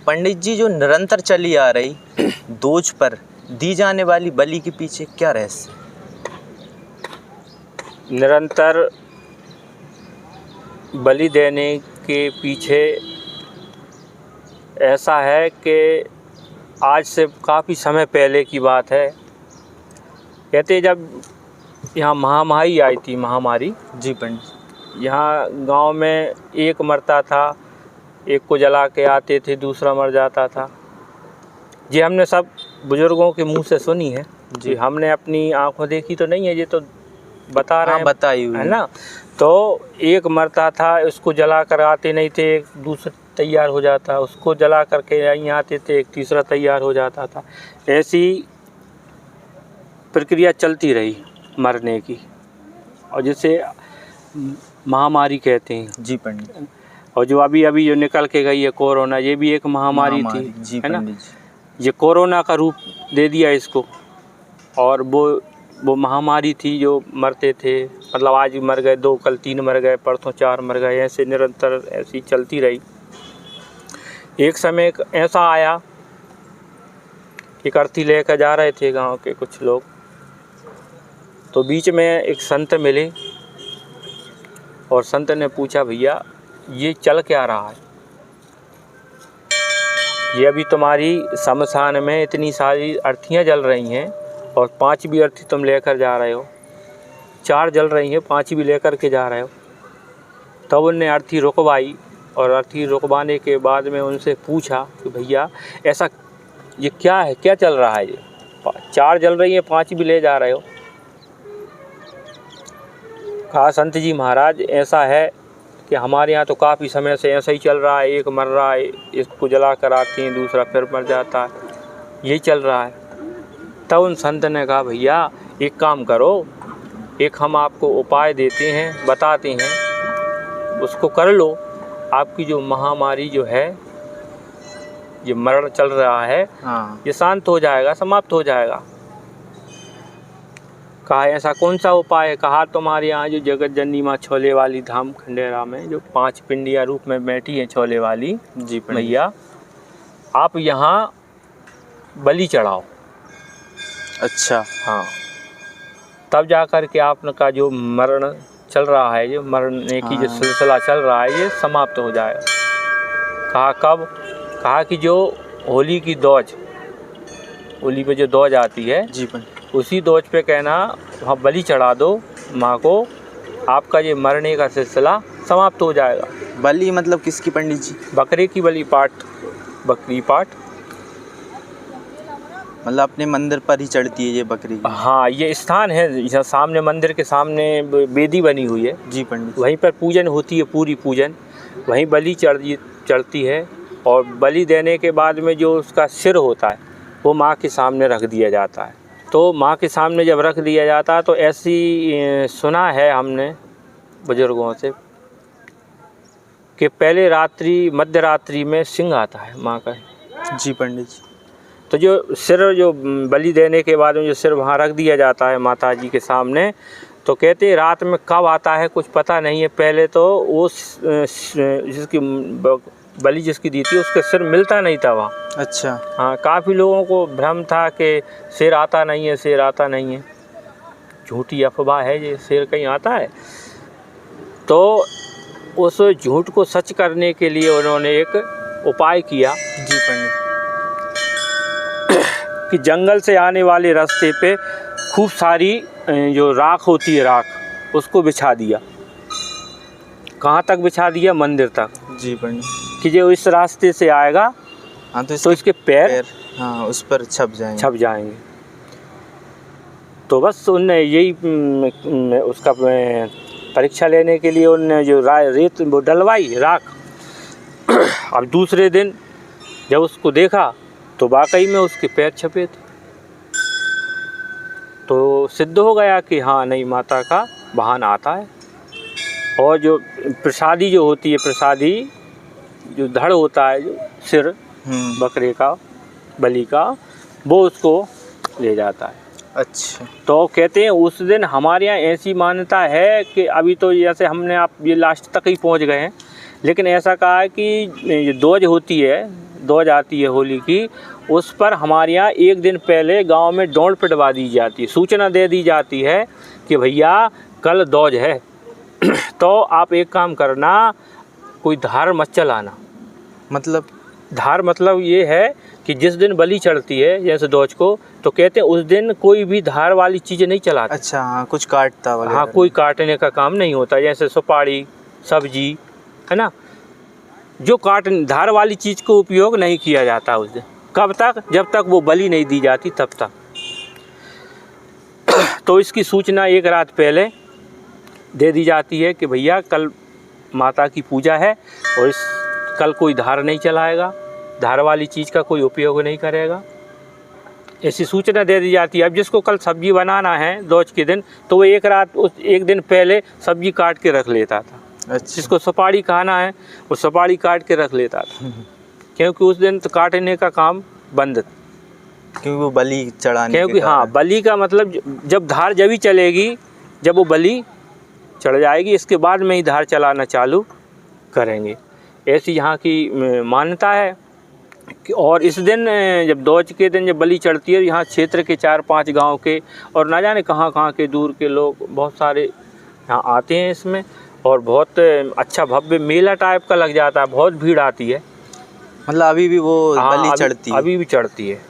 पंडित जी, जो निरंतर चली आ रही दोज पर दी जाने वाली बलि के पीछे क्या रहस्य? निरंतर बलि देने के पीछे ऐसा है कि आज से काफ़ी समय पहले की बात है। कहते जब यहाँ महामारी आई थी, महामारी। जी पंडित। यहाँ गांव में एक मरता था, एक को जला के आते थे, दूसरा मर जाता था। ये हमने सब बुजुर्गों के मुंह से सुनी है जी, हमने अपनी आंखों देखी तो नहीं है, ये तो बता रहे हैं, बताई हुई है ना। तो एक मरता था, उसको जला कर आते नहीं थे, एक दूसरा तैयार हो जाता, उसको जला करके यहीं आते थे, एक तीसरा तैयार हो जाता था। ऐसी प्रक्रिया चलती रही मरने की, और जिसे महामारी कहते हैं। जी पंडित। और जो अभी अभी जो निकल के गई है कोरोना, ये भी एक महामारी थी जी, है ना। जी। ये कोरोना का रूप दे दिया इसको, और वो महामारी थी जो मरते थे, मतलब आज मर गए 2, कल 3 मर गए, परसों 4 मर गए, ऐसे निरंतर ऐसी चलती रही। एक समय ऐसा आया कि अर्थी लेकर जा रहे थे गांव के कुछ लोग, तो बीच में एक संत मिले, और संत ने पूछा, भैया ये चल क्या रहा है? ये अभी तुम्हारी शमशान में इतनी सारी अर्थियाँ जल रही हैं, और 5वीं अर्थी तुम लेकर जा रहे हो, 4 जल रही हैं, 5वीं लेकर के जा रहे हो। तब उनने अर्थी रुकवाई, और अर्थी रुकवाने के बाद में उनसे पूछा कि भैया ऐसा ये क्या है, क्या चल रहा है? ये 4 जल रही हैं, 5वीं ले जा रहे हो। कहा, संत जी महाराज ऐसा है कि हमारे यहाँ तो काफ़ी समय से ऐसा ही चल रहा है, एक मर रहा है, इसको जला कर आते हैं, दूसरा फिर मर जाता है, यही चल रहा है। तब उन संत ने कहा, भैया एक काम करो, एक हम आपको उपाय देते हैं, बताते हैं, उसको कर लो, आपकी जो महामारी जो है, ये मरण चल रहा है, ये शांत हो जाएगा, समाप्त हो जाएगा। कहा, ऐसा कौन सा उपाय है? कहा, तुम्हारे यहाँ जो जगत जननी माँ छोले वाली धाम खंडेरा में जो 5 पिंडिया रूप में बैठी है छोले वाली जी भैया, आप यहाँ बलि चढ़ाओ। अच्छा। हाँ। तब जा कर के आपका जो मरण चल रहा है, जो मरने की जो सिलसिला चल रहा है, ये समाप्त हो जाएगा। कहा, कब? कहा कि जो होली की दौज, होली पे जो दौज आती है जी, उसी दौज पे कहना वहाँ बलि चढ़ा दो माँ को, आपका ये मरने का सिलसिला समाप्त हो जाएगा। बलि मतलब किसकी पंडित जी? बकरे की बलि पाठ, बकरी पाठ। मतलब अपने मंदिर पर ही चढ़ती है ये बकरी? हाँ, ये स्थान है, यहाँ सामने मंदिर के सामने वेदी बनी हुई है जी पंडित। वहीं पर पूजन होती है, पूरी पूजन वहीं बलि चढ़ती है। और बलि देने के बाद में जो उसका सिर होता है वो माँ के सामने रख दिया जाता है। तो माँ के सामने जब रख दिया जाता है तो ऐसी सुना है हमने बुजुर्गों से कि पहले रात्रि, मध्य रात्रि में सिंह आता है माँ का। जी पंडित जी। तो जो सिर, जो बलि देने के बाद में जो सिर वहाँ रख दिया जाता है माता जी के सामने, तो कहते रात में कब आता है कुछ पता नहीं है। पहले तो वो जिसकी बलि जिसकी दी थी उसके सिर मिलता नहीं था वहाँ। अच्छा। हाँ, काफ़ी लोगों को भ्रम था कि शेर आता नहीं है, शेर आता नहीं है, झूठी अफवाह है, ये शेर कहीं आता है। तो उस झूठ को सच करने के लिए उन्होंने एक उपाय किया जी पंडित, कि जंगल से आने वाले रास्ते पे खूब सारी जो राख होती है, राख उसको बिछा दिया। कहाँ तक बिछा दिया? मंदिर तक। जी पंडित। कि जो इस रास्ते से आएगा हाँ तो इसके पैर हाँ उस पर छप जाएंगे। तो बस उनने यही उसका परीक्षा लेने के लिए उनने जो रेत वो डलवाई, राख। अब दूसरे दिन जब उसको देखा तो वाकई में उसके पैर छपे थे। तो सिद्ध हो गया कि हाँ, नहीं, माता का वाहन आता है। और जो प्रसादी जो होती है, प्रसादी जो धड़ होता है, जो सिर बकरे का, बलि का, वो उसको ले जाता है। अच्छा। तो कहते हैं उस दिन हमारे यहाँ ऐसी मान्यता है कि अभी तो जैसे हमने आप ये लास्ट तक ही पहुँच गए हैं, लेकिन ऐसा कहा है कि ये दोज होती है, दौज आती है होली की, उस पर हमारे यहाँ एक दिन पहले गांव में दौड़ पिटवा दी जाती है, सूचना दे दी जाती है कि भैया कल दौज है तो आप एक काम करना, कोई धार मत चलाना। मतलब धार मतलब ये है कि जिस दिन बलि चढ़ती है जैसे दौज को, तो कहते हैं उस दिन कोई भी धार वाली चीज़ें नहीं चलाते। अच्छा, हाँ, कुछ काटता वगैरह। हाँ, कोई काटने का काम नहीं होता, जैसे सुपारी, सब्जी, है ना, जो धार वाली चीज़ को उपयोग नहीं किया जाता उस दिन। कब तक? जब तक वो बलि नहीं दी जाती तब तक। तो इसकी सूचना एक रात पहले दे दी जाती है कि भैया कल माता की पूजा है और कल कोई धार नहीं चलाएगा, धार वाली चीज़ का कोई उपयोग नहीं करेगा, ऐसी सूचना दे दी जाती है। अब जिसको कल सब्जी बनाना है दौज के दिन, तो वो एक दिन पहले सब्जी काट के रख लेता था। अच्छा। जिसको सुपारी खाना है वो सुपारी काट के रख लेता था, क्योंकि उस दिन तो काटने का काम बंद, क्योंकि वो बलि चढ़ाने क्योंकि हाँ, बलि का मतलब जब धार जब ही चलेगी जब वो बलि चढ़ जाएगी, इसके बाद में ही धार चलाना चालू करेंगे, ऐसी यहाँ की मान्यता है। और इस दिन जब दौज के दिन जब बलि चढ़ती है, यहाँ क्षेत्र के 4-5 गांव के और ना जाने कहाँ कहाँ के दूर के लोग बहुत सारे यहाँ आते हैं इसमें, और बहुत अच्छा भव्य मेला टाइप का लग जाता है, बहुत भीड़ आती है। मतलब अभी भी वो बलि चढ़ती है? अभी भी चढ़ती है।